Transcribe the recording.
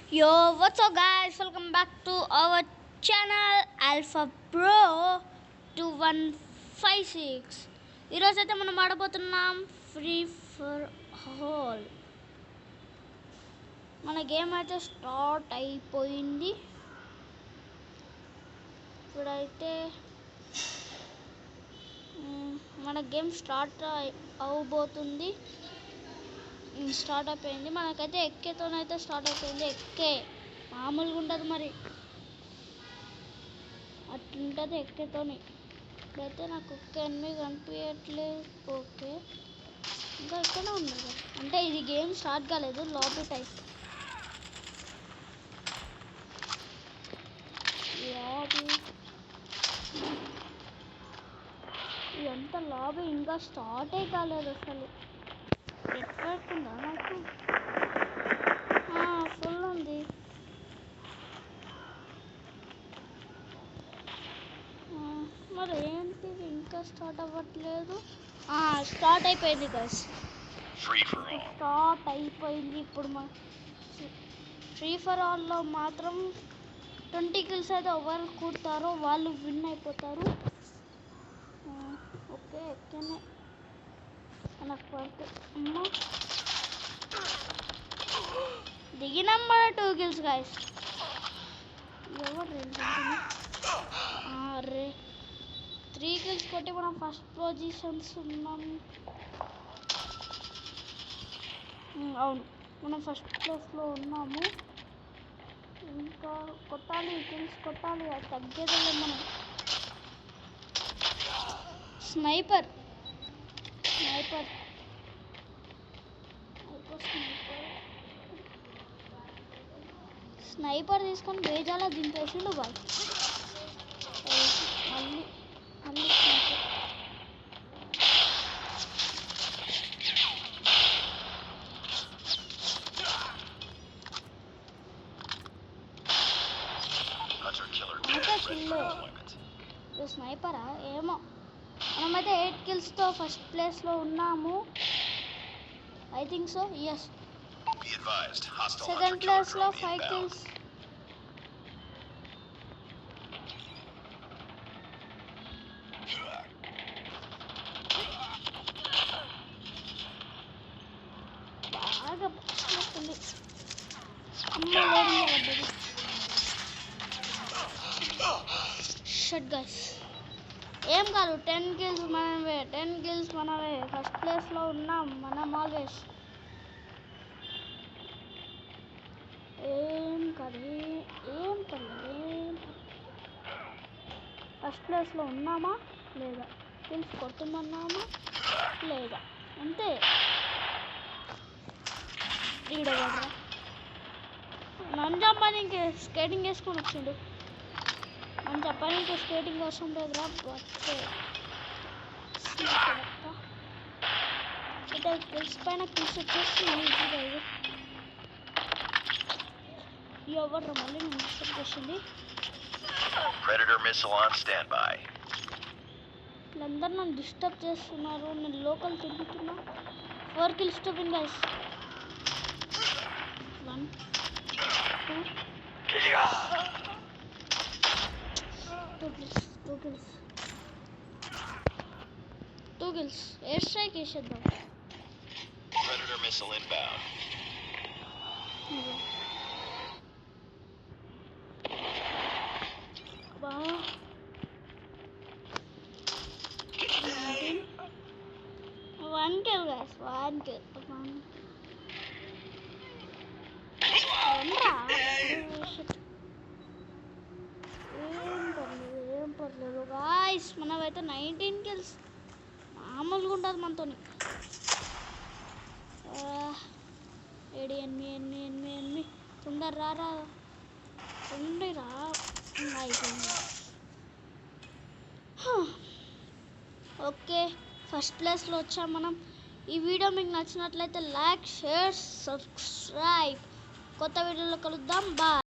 Yo, what's up guys? Welcome back to our channel Alpha Pro 2156. ఈరోజు అయితే మనం ఆడబోతున్నాం free for all. మన game అయితే స్టార్ట్ అయిపోయింది. ఇప్పుడైతే మన గేమ్ స్టార్ట్ అవబోతుంది. స్టార్ట్ అయిపోయింది. మనకైతే ఎక్కేతోనైతే స్టార్ట్ అయిపోయింది. ఎక్కే మామూలుగా ఉండదు, మరి అట్లుంటుంది ఎక్కేతోని. ఇప్పుడైతే నాకు ఒక్క ఎనిమిది కనిపించట్లేదు. ఓకే, ఇంకా ఎక్కడే ఉండదు. అంటే ఇది గేమ్ స్టార్ట్ కాలేదు, లాబీ టైప్. లాబీ ఇదంతా లాబీ ఇంకా స్టార్టే కాలేదు అసలు. ఎక్కడుందా నాకు ఫుల్ ఉంది. మరి ఏంటి ఇంకా స్టార్ట్ అవ్వట్లేదు. స్టార్ట్ అయిపోయింది గైస్, స్టార్ట్ అయిపోయింది. ఇప్పుడు మా ఫ్రీ ఫర్ ఆల్లో మాత్రం 20 కిల్స్ అయితే ఎవరు కూడతారో వాళ్ళు విన్ అయిపోతారు. ఓకే, ఎక్కనే నాకు పడితే అమ్మ దిగినాం. మన 2 కిల్స్ గైస్. ఎవరు అరే 3 కిల్స్ కొట్టి మనం ఫస్ట్ పొజిషన్స్ ఉన్నాం. అవును, మనం ఫస్ట్ ప్లేస్లో ఉన్నాము. ఇంకా కొట్టాలి, కిల్స్ కొట్టాలి, అది తగ్గేదే మనం. స్నైపర్ స్నైపర్ స్నైపర్ తీసుకొని వేజాలా దింపేసిండు బాయ్. మళ్ళీ మళ్ళీ స్నైపరా ఏమో. మనమైతే 8 కిల్స్తో ఫస్ట్ ప్లేస్లో ఉన్నాము. I think so, yes. Second ప్లేస్లో 5 కిల్స్. బాగా వస్తుంది. షట్ గైస్, ఏం కాదు. 10 కిల్స్ మనమే, 10 కిల్స్ మనమే. ఫస్ట్ ప్లేస్లో ఉన్నాం మనం ఆల్వేస్. ఏం కాదు, ఏం పర్లేదు. ఫస్ట్ ప్లేస్లో ఉన్నామా లేదా, కిల్స్ కొట్టుమన్నామా లేదా, అంతే. ఈడవరా నన్ను చెప్పని ఇంకే స్కేటింగ్ వేసుకొని వచ్చిండు. నన్ను చెప్పని ఇంకే స్కేటింగ్ అవసరం లేదురా. కిల్స్ పైన కిల్స్ వచ్చేస్తున్నాయి. ఎవరు మళ్ళీ నేను డిస్టర్బ్ చేసింది. వీళ్ళందరూ నన్ను డిస్టర్బ్ చేస్తున్నారు. నేను లోకల్ తిరుగుతున్నా. 4 kills to win guys. 1 2 kills. Air strike వేసేద్దాం. Predator missile inbound. One kill guys, one kill. ఏం పర్లేదు గాయస్, మనమైతే 19 కిల్స్. మామూలుగా ఉంటుంది మనతోని. ఏడి ఎన్ని తొందర రారా, తొందరరా. ఓకే, ఫస్ట్ ప్లేస్లో వచ్చాం మనం. ఈ వీడియో మీకు నచ్చినట్లయితే లైక్, షేర్, సబ్స్క్రైబ్. కొత్త వీడియోలో కలుద్దాం. బాయ్.